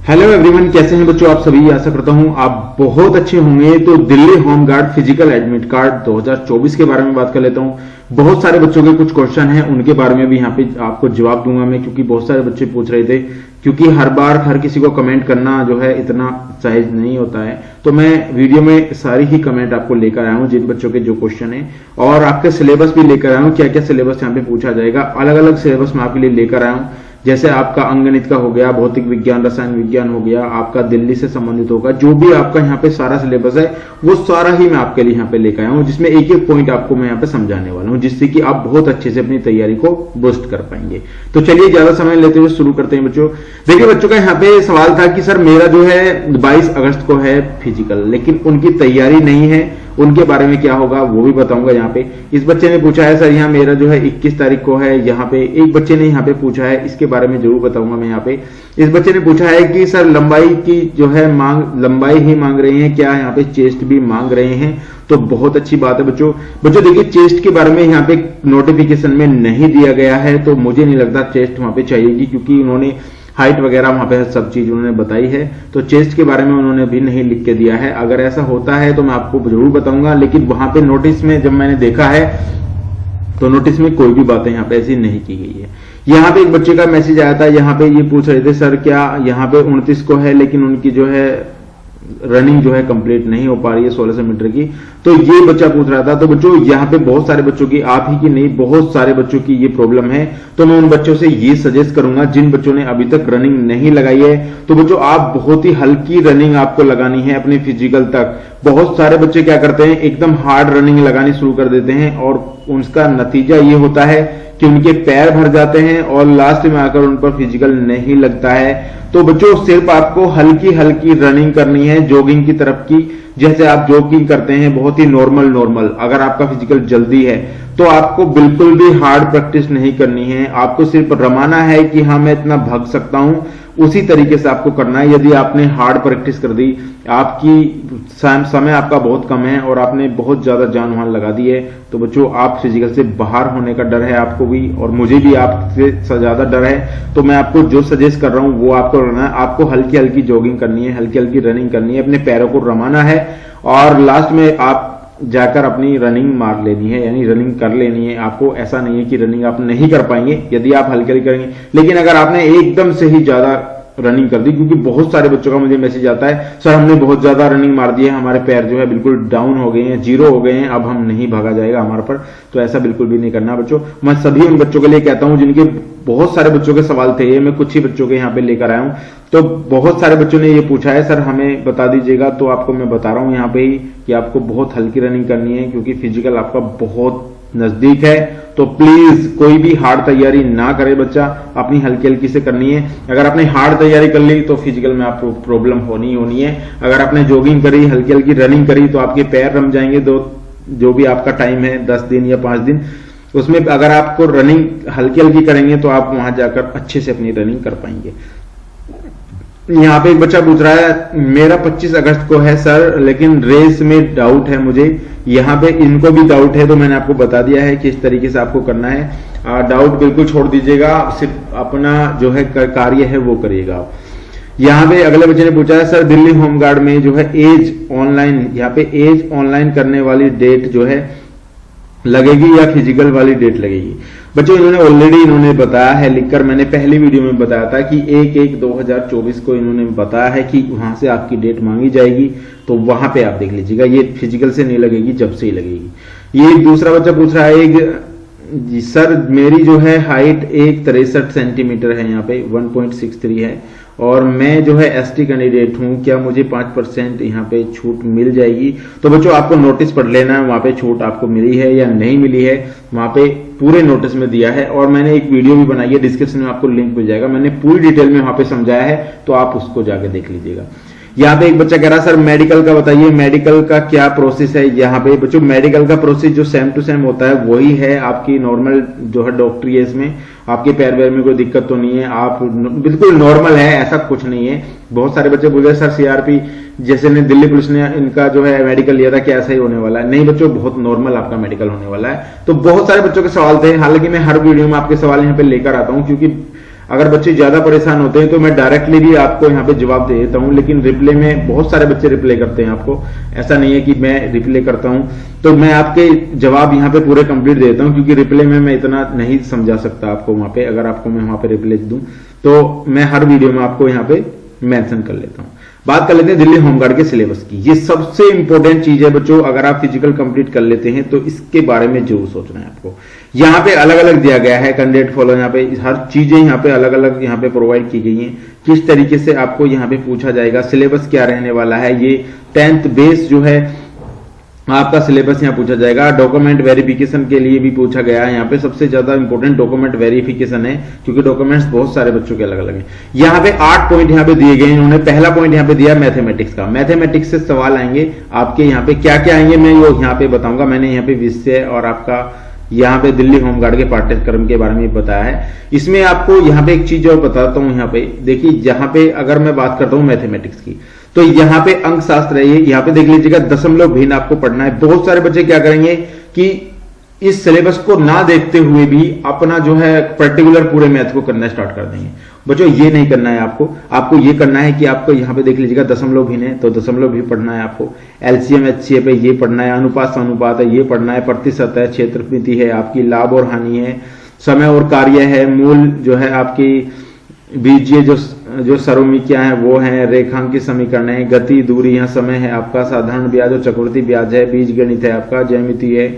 Hello everyone, कैसे हैं बच्चों आप सभी। आशा करता हूं आप बहुत अच्छे होंगे। तो Delhi home guard physical admit card 2024 के बारे में बात कर लेता हूं। बहुत सारे बच्चों के कुछ क्वेश्चन हैं, उनके बारे में भी यहाँ पे आपको जवाब दूंगा मैं, क्योंकि बहुत सारे बच्चे पूछ रहे थे। क्योंकि हर बार हर किसी को कमेंट करना जो है इतना सहज नहीं होता है, तो मैं वीडियो में सारी ही कमेंट आपको लेकर आया हूं, जिन बच्चों के जो क्वेश्चन है, और आपके सिलेबस भी लेकर आया हूं। क्या क्या सिलेबस यहाँ पे पूछा जाएगा, अलग अलग सिलेबस मैं आपके लिए लेकर आया हूं। जैसे आपका अंगगणित का हो गया, भौतिक विज्ञान, रसायन विज्ञान हो गया, आपका दिल्ली से संबंधित होगा, जो भी आपका यहाँ पे सारा सिलेबस है वो सारा ही मैं आपके लिए यहाँ पे लेकर आया हूँ, जिसमें एक एक पॉइंट आपको मैं यहाँ पे समझाने वाला हूँ, जिससे कि आप बहुत अच्छे से अपनी तैयारी को बूस्ट कर पाएंगे। तो चलिए ज्यादा समय लेते हुए शुरू करते हैं बच्चों। देखिए बच्चों का यहाँ पे सवाल था कि सर मेरा जो है 22 अगस्त को है फिजिकल, लेकिन उनकी तैयारी नहीं है, उनके बारे में क्या होगा वो भी बताऊंगा। यहाँ पे इस बच्चे ने पूछा है सर यहाँ मेरा जो है 21 तारीख को है। यहाँ पे एक बच्चे ने यहाँ पे पूछा है, इसके बारे में जरूर बताऊंगा मैं। यहाँ पे इस बच्चे ने पूछा है कि सर लंबाई की जो है लंबाई ही मांग रहे हैं क्या, यहाँ पे चेस्ट भी मांग रहे हैं। तो बहुत अच्छी बात है बच्चों। देखिए चेस्ट के बारे में यहाँ पे नोटिफिकेशन में नहीं दिया गया है, तो मुझे नहीं लगता चेस्ट वहां पे चाहिएगी, क्योंकि उन्होंने हाइट वगैरह वहां पे सब चीज उन्होंने बताई है। तो चेस्ट के बारे में उन्होंने भी नहीं लिख के दिया है। अगर ऐसा होता है तो मैं आपको जरूर बताऊंगा, लेकिन वहां पे नोटिस में जब मैंने देखा है तो नोटिस में कोई भी बातें यहाँ पे ऐसी नहीं की गई है। यहाँ पे एक बच्चे का मैसेज आया था, यहाँ पे ये पूछ रहे थे सर क्या यहाँ पे 29 को है, लेकिन उनकी जो है रनिंग जो है कंप्लीट नहीं हो पा रही है 1600 मीटर की। तो ये बच्चा पूछ रहा था। तो बच्चों यहाँ पे बहुत सारे बच्चों की, आप ही की नहीं, बहुत सारे बच्चों की ये प्रॉब्लम है। तो मैं उन बच्चों से ये सजेस्ट करूंगा जिन बच्चों ने अभी तक रनिंग नहीं लगाई है, तो बच्चों आप बहुत ही हल्की रनिंग आपको लगानी है अपने फिजिकल तक। बहुत सारे बच्चे क्या करते हैं, एकदम हार्ड रनिंग लगानी शुरू कर देते हैं, और उसका नतीजा ये होता है कि उनके पैर भर जाते हैं और लास्ट में आकर उन पर फिजिकल नहीं लगता है। तो बच्चों सिर्फ आपको हल्की हल्की रनिंग करनी है, जॉगिंग की तरफ की, जैसे आप जॉगिंग करते हैं बहुत ही नॉर्मल। अगर आपका फिजिकल जल्दी है तो आपको बिल्कुल भी हार्ड प्रैक्टिस नहीं करनी है, आपको सिर्फ रमाना है कि हाँ मैं इतना भाग सकता हूं, उसी तरीके से आपको करना है। यदि आपने हार्ड प्रैक्टिस कर दी, आपकी समय आपका बहुत कम है और आपने बहुत ज्यादा जान वहां लगा दी है, तो बच्चों आप फिजिकल से बाहर होने का डर है आपको भी, और मुझे भी आपसे ज्यादा डर है। तो मैं आपको जो सजेस्ट कर रहा हूं वो आपको करना है। आपको हल्की हल्की जॉगिंग करनी है, हल्की हल्की रनिंग करनी है, अपने पैरों को रमाना है, और लास्ट में आप जाकर अपनी रनिंग मार लेनी है, यानी रनिंग कर लेनी है। आपको ऐसा नहीं है कि रनिंग आप नहीं कर पाएंगे यदि आप हल्की हल्की करेंगे, लेकिन अगर आपने एकदम से ही ज्यादा रनिंग कर दी, क्योंकि बहुत सारे बच्चों का मुझे मैसेज आता है सर हमने बहुत ज्यादा रनिंग मार दी है, हमारे पैर जो है बिल्कुल डाउन हो गए हैं, जीरो हो गए हैं, अब हम नहीं भागा जाएगा हमारे पर। तो ऐसा बिल्कुल भी नहीं करना बच्चों। मैं सभी उन बच्चों के लिए कहता हूं जिनके बहुत सारे बच्चों के सवाल थे, मैं कुछ ही बच्चों के यहाँ पे लेकर आया हूं। तो बहुत सारे बच्चों ने ये पूछा है सर हमें बता दीजिएगा, तो आपको मैं बता रहा हूं यहाँ पे ही कि आपको बहुत हल्की रनिंग करनी है, क्योंकि फिजिकल आपका बहुत नजदीक है। तो प्लीज कोई भी हार्ड तैयारी ना करे बच्चा, अपनी हल्की हल्की से करनी है। अगर आपने हार्ड तैयारी कर ली तो फिजिकल में आपको प्रॉब्लम होनी है। अगर आपने जॉगिंग करी, हल्की हल्की रनिंग करी, तो आपके पैर रम जाएंगे। जो भी आपका टाइम है 10 दिन या 5 दिन, उसमें अगर आपको रनिंग हल्की हल्की करेंगे तो आप वहां जाकर अच्छे से अपनी रनिंग कर पाएंगे। यहाँ पे एक बच्चा पूछ रहा है मेरा 25 अगस्त को है सर, लेकिन रेस में डाउट है मुझे। यहाँ पे इनको भी डाउट है, तो मैंने आपको बता दिया है किस तरीके से आपको करना है। डाउट बिल्कुल छोड़ दीजिएगा, सिर्फ अपना जो है कार्य है वो करिएगा आप। यहाँ पे अगले बच्चे ने पूछा है सर दिल्ली होमगार्ड में जो है एज ऑनलाइन, यहाँ पे एज ऑनलाइन करने वाली डेट जो है लगेगी या फिजिकल वाली डेट लगेगी। बच्चों इन्होंने बताया है लिखकर, मैंने पहली वीडियो में बताया था कि 1/1/2024 को इन्होंने बताया है कि वहां से आपकी डेट मांगी जाएगी, तो वहां पे आप देख लीजिएगा, ये फिजिकल से नहीं लगेगी, जब से ही लगेगी। ये दूसरा बच्चा पूछ रहा है सर मेरी जो है हाइट 163 सेंटीमीटर है, यहाँ पे 1.63 है, और मैं जो है एसटी कैंडिडेट हूं, क्या मुझे 5% यहाँ पे छूट मिल जाएगी। तो बच्चों आपको नोटिस पढ़ लेना है, वहां पे छूट आपको मिली है या नहीं मिली है, वहां पे पूरे नोटिस में दिया है, और मैंने एक वीडियो भी बनाई है, डिस्क्रिप्शन में आपको लिंक मिल जाएगा, मैंने पूरी डिटेल में वहां पे समझाया है, तो आप उसको जाके देख लीजिएगा। यहाँ पे एक बच्चा कह रहा है सर मेडिकल का बताइए, मेडिकल का क्या प्रोसेस है। यहाँ पे बच्चों मेडिकल का प्रोसेस जो सेम टू सेम होता है वही है, आपकी नॉर्मल जो है डॉक्टरी है, इसमें आपके पैर वैर में कोई दिक्कत तो नहीं है, आप बिल्कुल नॉर्मल है, ऐसा कुछ नहीं है। बहुत सारे बच्चे बोल रहे सर सीआरपी जैसे ने दिल्ली पुलिस ने इनका जो है मेडिकल लिया था क्या ऐसा ही होने वाला है। नहीं बच्चों, बहुत नॉर्मल आपका मेडिकल होने वाला है। तो बहुत सारे बच्चों के सवाल थे, हालांकि मैं हर वीडियो में आपके सवाल यहाँ पे लेकर आता हूँ, क्योंकि अगर बच्चे ज्यादा परेशान होते हैं तो मैं डायरेक्टली भी आपको यहाँ पे जवाब दे देता हूँ, लेकिन रिप्ले में बहुत सारे बच्चे रिप्ले करते हैं आपको, ऐसा नहीं है कि मैं रिप्ले करता हूँ, तो मैं आपके जवाब यहाँ पे पूरे कंप्लीट दे देता हूँ, क्योंकि रिप्ले में मैं इतना नहीं समझा सकता आपको वहां पे। अगर आपको मैं वहां पे रिप्ले दूं तो मैं हर वीडियो में आपको यहाँ पे मेंशन कर लेता हूँ। बात कर लेते हैं दिल्ली होमगार्ड के सिलेबस की। ये सबसे इंपॉर्टेंट चीज है बच्चों, अगर आप फिजिकल कंप्लीट कर लेते हैं तो इसके बारे में जरूर सोचना है आपको। यहाँ पे अलग अलग दिया गया है कैंडिडेट फॉलो, यहाँ पे हर चीजें यहाँ पे अलग अलग यहाँ पे प्रोवाइड की गई हैं, किस तरीके से आपको यहाँ पे पूछा जाएगा, सिलेबस क्या रहने वाला है, ये 10th बेस जो है आपका सिलेबस यहाँ पूछा जाएगा। डॉक्यूमेंट वेरिफिकेशन के लिए भी पूछा गया है, यहाँ पे सबसे ज्यादा इंपॉर्टेंट डॉक्यूमेंट वेरिफिकेशन है, क्योंकि डॉक्यूमेंट्स बहुत सारे बच्चों के अलग अलग हैं। यहाँ पे 8 पॉइंट यहाँ पे दिए गए हैं इन्होंने। पहला पॉइंट यहाँ पे दिया मैथमेटिक्स का, मैथमेटिक्स से सवाल आएंगे आपके, यहाँ पे क्या क्या आएंगे मैं यहाँ पे बताऊंगा। मैंने यहाँ पे विषय और आपका यहाँ पे दिल्ली होमगार्ड के पाठ्यक्रम के बारे में बताया है। इसमें आपको यहाँ पे एक चीज और बताता हूँ, यहाँ पे देखिए, यहाँ पे अगर मैं बात करता हूँ मैथमेटिक्स की, तो यहाँ पे अंक शास्त्र है, यहाँ पे देख लीजिएगा दशमलव भिन्न आपको पढ़ना है। बहुत सारे बच्चे क्या करेंगे कि इस सिलेबस को ना देखते हुए भी अपना जो है पर्टिकुलर पूरे मैथ को करना स्टार्ट कर देंगे। बच्चों ये नहीं करना है आपको ये करना है कि आपको यहाँ पे देख लीजिएगा दशमलव भिन्न है, तो दशमलव भी पढ़ना है आपको, एलसीएम एचसीएफ है ये पढ़ना है, अनुपात अनुपात है ये पढ़ना है, प्रतिशत है, क्षेत्रफल है आपकी, लाभ और हानि है, समय और कार्य है, मूल जो है आपकी बीजीय जो सर्वमितियां हैं वो हैं, रेखांकित समीकरण है, गति दूरी यहाँ समय है आपका, साधारण ब्याज और चक्रवृद्धि ब्याज है, बीज गणित है आपका, ज्यामिति है,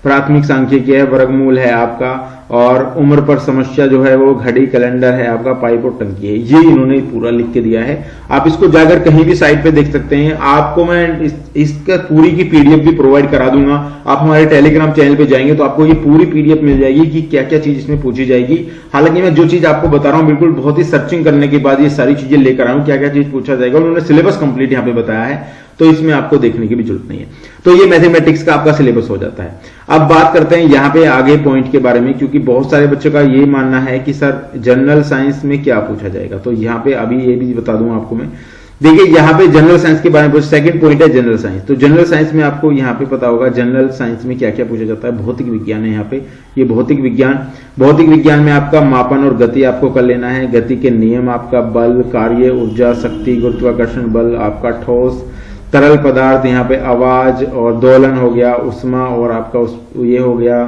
प्राथमिक सांख्यिकी है, वर्गमूल है आपका, और उम्र पर समस्या जो है वो घड़ी कैलेंडर है आपका, पाइप और टंकी है। ये इन्होंने पूरा लिख के दिया है, आप इसको जाकर कहीं भी साइट पे देख सकते हैं। आपको मैं इसका पूरी की पीडीएफ भी प्रोवाइड करा दूंगा। आप हमारे टेलीग्राम चैनल पे जाएंगे तो आपको ये पूरी पीडीएफ मिल जाएगी कि क्या क्या चीज इसमें पूछी जाएगी। हालांकि मैं जो चीज आपको बता रहा हूँ बिल्कुल बहुत ही सर्चिंग करने के बाद ये सारी चीजें लेकर आया हूँ, क्या क्या चीज पूछा जाएगा। उन्होंने सिलेबस कंप्लीट यहाँ पे बताया है, तो इसमें आपको देखने की भी जरूरत नहीं है। तो ये मैथमेटिक्स का आपका सिलेबस हो जाता है। अब बात करते हैं यहाँ पे आगे पॉइंट के बारे में, क्योंकि बहुत सारे बच्चों का ये मानना है कि सर जनरल साइंस में क्या पूछा जाएगा, तो यहाँ पे अभी ये भी बता दूं आपको मैं। देखिए यहाँ पे जनरल साइंस के बारे में सेकंड पॉइंट है जनरल साइंस। तो जनरल साइंस में आपको यहाँ पे पता होगा जनरल साइंस में क्या क्या पूछा जाता है। भौतिक विज्ञान है यहाँ पे, ये भौतिक विज्ञान में आपका मापन और गति आपको कर लेना है, गति के नियम आपका, बल, कार्य, ऊर्जा, शक्ति, गुरुत्वाकर्षण बल आपका, ठोस तरल पदार्थ, यहाँ पे आवाज और दोलन हो गया, उष्मा और आपका ये हो गया,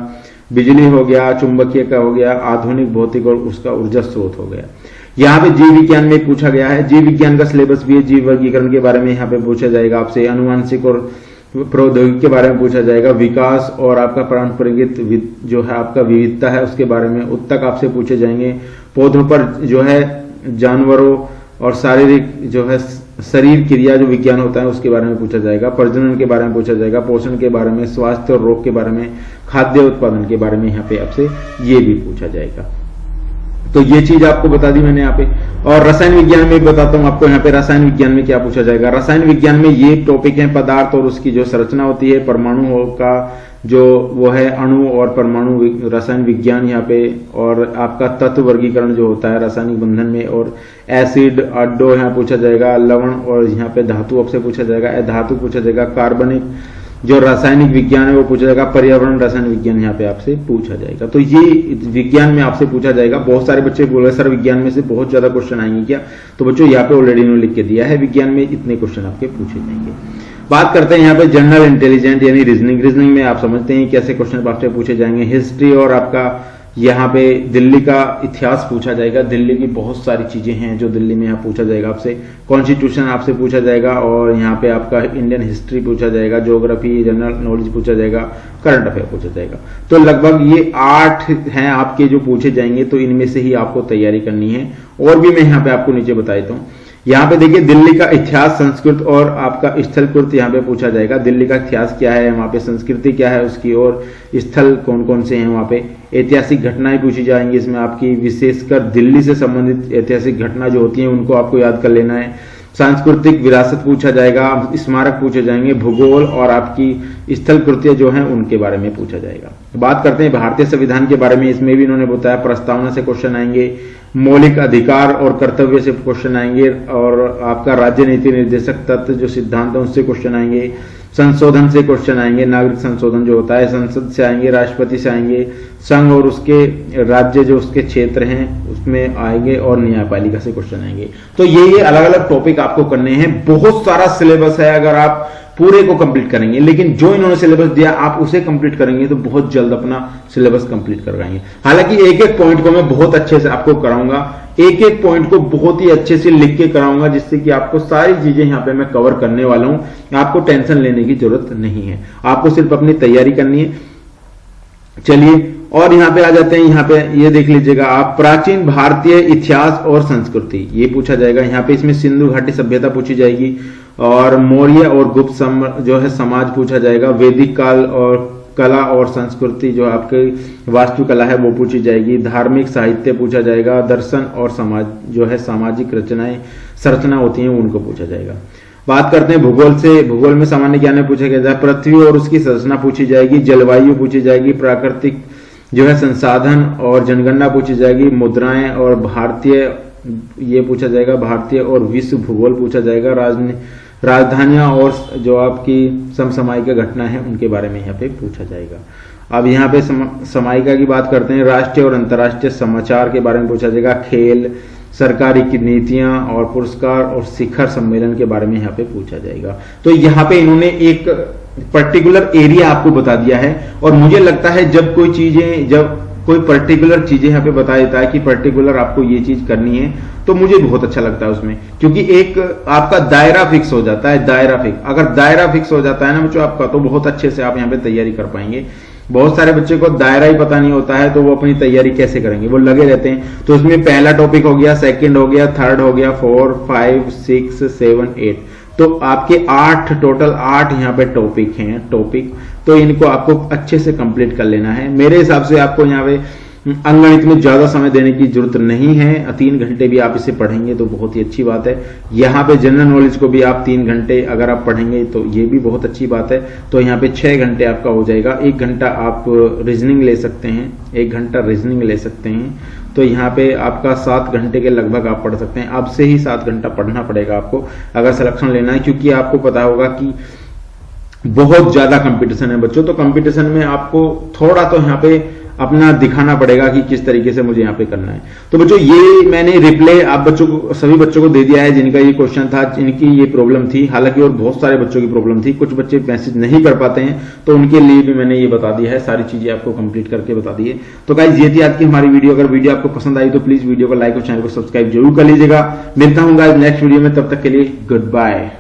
बिजली हो गया, चुंबकीय का हो गया, आधुनिक भौतिक और उसका ऊर्जा स्रोत हो गया। यहाँ पे जीव विज्ञान में पूछा गया है, जीव विज्ञान का सिलेबस भी है, जीव वर्गीकरण के बारे में यहाँ पे पूछा जाएगा आपसे, अनुवांशिक और प्रौद्योगिकी के बारे में पूछा जाएगा, विकास और आपका परंपरागत जो है आपका विविधता है उसके बारे में उत्तक आपसे पूछे जाएंगे, पौधों पर जो है जानवरों और शारीरिक जो है शरीर क्रिया जो विज्ञान होता है उसके बारे में पूछा जाएगा, प्रजनन के बारे में पूछा जाएगा, पोषण के बारे में, स्वास्थ्य और रोग के बारे में, खाद्य उत्पादन के बारे में यहाँ पे आपसे ये भी पूछा जाएगा। तो ये चीज आपको बता दी मैंने यहाँ पे। और रसायन विज्ञान में बताता हूँ आपको यहाँ पे रसायन विज्ञान में क्या पूछा जाएगा। रसायन विज्ञान में ये टॉपिक है पदार्थ और उसकी जो संरचना होती है, परमाणु का जो वो है अणु और परमाणु रसायन विज्ञान यहाँ पे, और आपका तत्व वर्गीकरण जो होता है रासायनिक बंधन में, और एसिड अड्डो यहाँ पूछा जाएगा, लवण और यहाँ पे धातु आपसे पूछा जाएगा, धातु पूछा जाएगा, कार्बनिक जो रासायनिक विज्ञान है वो पूछा जाएगा, पर्यावरण रसायन विज्ञान यहाँ पे आपसे पूछा जाएगा। तो ये विज्ञान में आपसे पूछा जाएगा। बहुत सारे बच्चे बोले सर विज्ञान में से बहुत ज्यादा क्वेश्चन आएंगे क्या, तो बच्चों यहाँ पे ऑलरेडी इन्होंने लिख के दिया है विज्ञान में इतने क्वेश्चन आपके पूछे जाएंगे। बात करते हैं यहाँ पे जनरल इंटेलिजेंट यानी रीजनिंग में आप समझते हैं कैसे क्वेश्चन आपसे पूछे जाएंगे। हिस्ट्री और आपका यहाँ पे दिल्ली का इतिहास पूछा जाएगा, दिल्ली की बहुत सारी चीजें हैं जो दिल्ली में यहाँ पूछा जाएगा आपसे, कॉन्स्टिट्यूशन आपसे पूछा जाएगा, और यहाँ पे आपका इंडियन हिस्ट्री पूछा जाएगा, ज्योग्राफी, जनरल नॉलेज पूछा जाएगा, करंट अफेयर पूछा जाएगा। तो लगभग ये 8 हैं आपके जो पूछे जाएंगे, तो इनमें से ही आपको तैयारी करनी है। और भी मैं यहाँ पे आपको नीचे बता देता हूँ। यहाँ पे देखिए दिल्ली का इतिहास, संस्कृत और आपका स्थलकृत यहाँ पे पूछा जाएगा। दिल्ली का इतिहास क्या है, वहाँ पे संस्कृति क्या है उसकी, और स्थल कौन कौन से हैं वहाँ पे। ऐतिहासिक घटनाएं पूछी जाएंगी इसमें आपकी, विशेषकर दिल्ली से संबंधित ऐतिहासिक घटना जो होती है उनको आपको याद कर लेना है। सांस्कृतिक विरासत पूछा जाएगा, स्मारक पूछे जाएंगे, भूगोल और आपकी स्थल कृत्य जो है उनके बारे में पूछा जाएगा। बात करते हैं भारतीय संविधान के बारे में, इसमें भी इन्होंने बताया प्रस्तावना से क्वेश्चन आएंगे, मौलिक अधिकार और कर्तव्य से क्वेश्चन आएंगे, और आपका राज्य नीति निर्देशक तत्व जो सिद्धांत है उससे क्वेश्चन आएंगे, संशोधन से क्वेश्चन आएंगे, नागरिक संशोधन जो होता है, संसद से आएंगे, राष्ट्रपति से आएंगे, संघ और उसके राज्य जो उसके क्षेत्र हैं उसमें आएंगे, और न्यायपालिका से क्वेश्चन आएंगे। तो ये अलग अलग टॉपिक आपको करने हैं। बहुत सारा सिलेबस है, अगर आप पूरे को कंप्लीट करेंगे, लेकिन जो इन्होंने सिलेबस दिया आप उसे कंप्लीट करेंगे तो बहुत जल्द अपना सिलेबस कंप्लीट कर पाएंगे। हालांकि एक एक पॉइंट को मैं बहुत अच्छे से आपको कराऊंगा, एक एक पॉइंट को बहुत ही अच्छे से लिख के कराऊंगा, जिससे कि आपको सारी चीजें यहां पे मैं कवर करने वाला हूं। आपको टेंशन लेने की जरूरत नहीं है, आपको सिर्फ अपनी तैयारी करनी है। चलिए और यहां पे आ जाते हैं। यहां पे ये देख लीजिएगा आप, प्राचीन भारतीय इतिहास और संस्कृति, ये पूछा जाएगा। यहां पे इसमें सिंधु घाटी सभ्यता पूछी जाएगी, और मौर्य और गुप्त जो है समाज पूछा जाएगा। वैदिक काल और कला और संस्कृति जो आपकी वास्तुकला है वो पूछी जाएगी। धार्मिक साहित्य पूछा जाएगा। दर्शन और समाज जो है सामाजिक रचनाएं संरचना होती हैं उनको पूछा जाएगा। बात करते हैं भूगोल से। भूगोल में सामान्य ज्ञान में पूछा गया, पृथ्वी और उसकी संरचना पूछी जाएगी। जलवायु पूछी जाएगी। प्राकृतिक जो है संसाधन और जनगणना पूछी जाएगी। मुद्राएं और भारतीय ये पूछा जाएगा। भारतीय और विश्व भूगोल पूछा जाएगा। राजधानियां और जो आपकी समसामयिक घटना है उनके बारे में यहाँ पे पूछा जाएगा। अब यहाँ पे समायिका की बात करते हैं। राष्ट्रीय और अंतर्राष्ट्रीय समाचार के बारे में पूछा जाएगा। खेल, सरकारी की नीतियां और पुरस्कार और शिखर सम्मेलन के बारे में यहाँ पे पूछा जाएगा। तो यहाँ पे इन्होंने एक पर्टिकुलर एरिया आपको बता दिया है, और मुझे लगता है जब कोई पर्टिकुलर चीजें यहाँ पे बता देता है कि पर्टिकुलर आपको ये चीज करनी है, तो मुझे बहुत अच्छा लगता है उसमें, क्योंकि एक आपका दायरा फिक्स हो जाता है। अगर दायरा फिक्स हो जाता है ना बच्चों आपका, तो बहुत अच्छे से आप यहाँ पे तैयारी कर पाएंगे। बहुत सारे बच्चे को दायरा ही पता नहीं होता है, तो वो अपनी तैयारी कैसे करेंगे, वो लगे रहते हैं। तो इसमें पहला टॉपिक हो गया, सेकंड हो गया, थर्ड हो गया, 4, 5, 6, 7, 8, तो आपके 8 टोटल 8 यहाँ पे टॉपिक हैं। तो इनको आपको अच्छे से कंप्लीट कर लेना है। मेरे हिसाब से आपको यहाँ पे अंकगणित में ज्यादा समय देने की जरूरत नहीं है। 3 घंटे भी आप इसे पढ़ेंगे तो बहुत ही अच्छी बात है। यहाँ पे जनरल नॉलेज को भी आप 3 घंटे अगर आप पढ़ेंगे तो ये भी बहुत अच्छी बात है। तो यहाँ पे 6 घंटे आपका हो जाएगा। 1 घंटा आप रीजनिंग ले सकते हैं, 1 घंटा रीजनिंग ले सकते हैं। तो यहाँ पे आपका 7 घंटे के लगभग आप पढ़ सकते हैं। अब से ही 7 घंटा पढ़ना पड़ेगा आपको अगर सिलेक्शन लेना है, क्योंकि आपको पता होगा कि बहुत ज्यादा कंपटीशन है बच्चों। तो कंपटीशन में आपको थोड़ा तो यहाँ पे अपना दिखाना पड़ेगा कि किस तरीके से मुझे यहाँ पे करना है। तो बच्चों ये मैंने रिप्लाई आप बच्चों को, सभी बच्चों को दे दिया है जिनका ये क्वेश्चन था, जिनकी ये प्रॉब्लम थी। हालांकि और बहुत सारे बच्चों की प्रॉब्लम थी, कुछ बच्चे मैसेज नहीं कर पाते हैं, तो उनके लिए भी मैंने ये बता दिया है, सारी चीजें आपको कंप्लीट करके बता दी है। तो गाइस ये थी आज की हमारी वीडियो। अगर वीडियो आपको पसंद आई तो प्लीज वीडियो को लाइक और चैनल को सब्सक्राइब जरूर कर लीजिएगा। मिलता हूँ गाइस नेक्स्ट वीडियो में, तब तक के लिए गुड बाय।